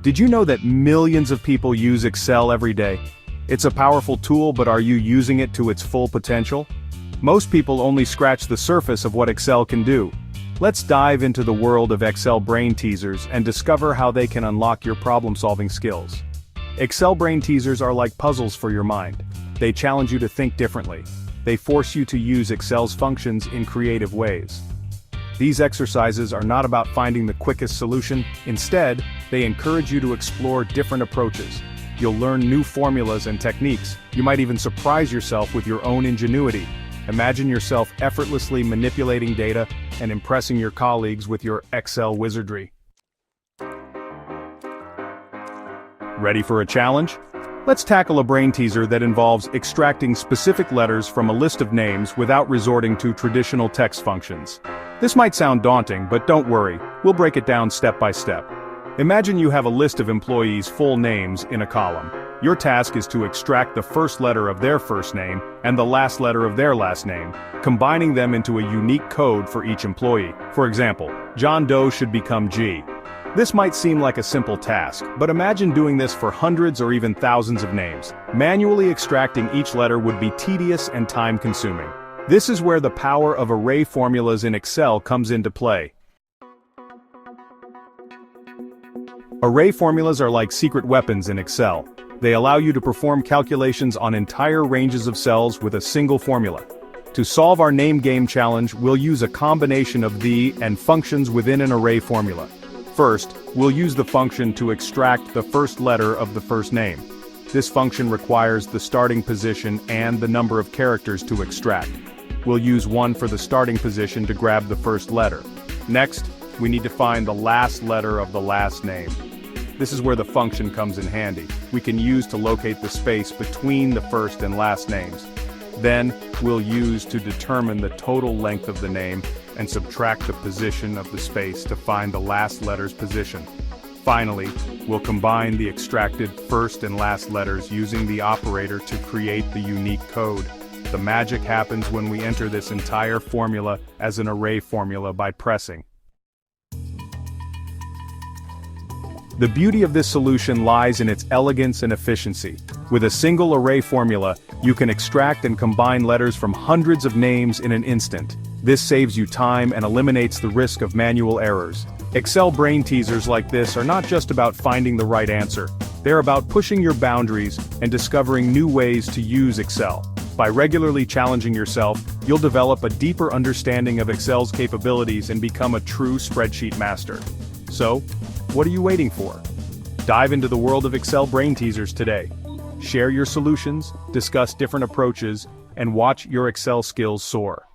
Did you know that millions of people use Excel every day? It's a powerful tool, but are you using it to its full potential? Most people only scratch the surface of what Excel can do. Let's dive into the world of Excel Brain Teasers and discover how they can unlock your problem-solving skills. Excel Brain Teasers are like puzzles for your mind. They challenge you to think differently. They force you to use Excel's functions in creative ways. These exercises are not about finding the quickest solution. Instead, they encourage you to explore different approaches. You'll learn new formulas and techniques. You might even surprise yourself with your own ingenuity. Imagine yourself effortlessly manipulating data and impressing your colleagues with your Excel wizardry. Ready for a challenge? Let's tackle a brain teaser that involves extracting specific letters from a list of names without resorting to traditional text functions. This might sound daunting, but don't worry, we'll break it down step by step. Imagine you have a list of employees' full names in a column. Your task is to extract the first letter of their first name and the last letter of their last name, combining them into a unique code for each employee. For example, John Doe should become G. This might seem like a simple task, but imagine doing this for hundreds or even thousands of names. Manually extracting each letter would be tedious and time-consuming. This is where the power of array formulas in Excel comes into play. Array formulas are like secret weapons in Excel. They allow you to perform calculations on entire ranges of cells with a single formula. To solve our name game challenge, we'll use a combination of the and functions within an array formula. First, we'll use the function to extract the first letter of the first name. This function requires the starting position and the number of characters to extract. We'll use 1 for the starting position to grab the first letter. Next, we need to find the last letter of the last name. This is where the function comes in handy. We can use to locate the space between the first and last names. Then, we'll use to determine the total length of the name and subtract the position of the space to find the last letter's position. Finally, we'll combine the extracted first and last letters using the operator to create the unique code. The magic happens when we enter this entire formula as an array formula by pressing. The beauty of this solution lies in its elegance and efficiency. With a single array formula, you can extract and combine letters from hundreds of names in an instant. This saves you time and eliminates the risk of manual errors. Excel brain teasers like this are not just about finding the right answer. They're about pushing your boundaries and discovering new ways to use Excel. By regularly challenging yourself, you'll develop a deeper understanding of Excel's capabilities and become a true spreadsheet master. So, what are you waiting for? Dive into the world of Excel brain teasers today. Share your solutions, discuss different approaches, and watch your Excel skills soar.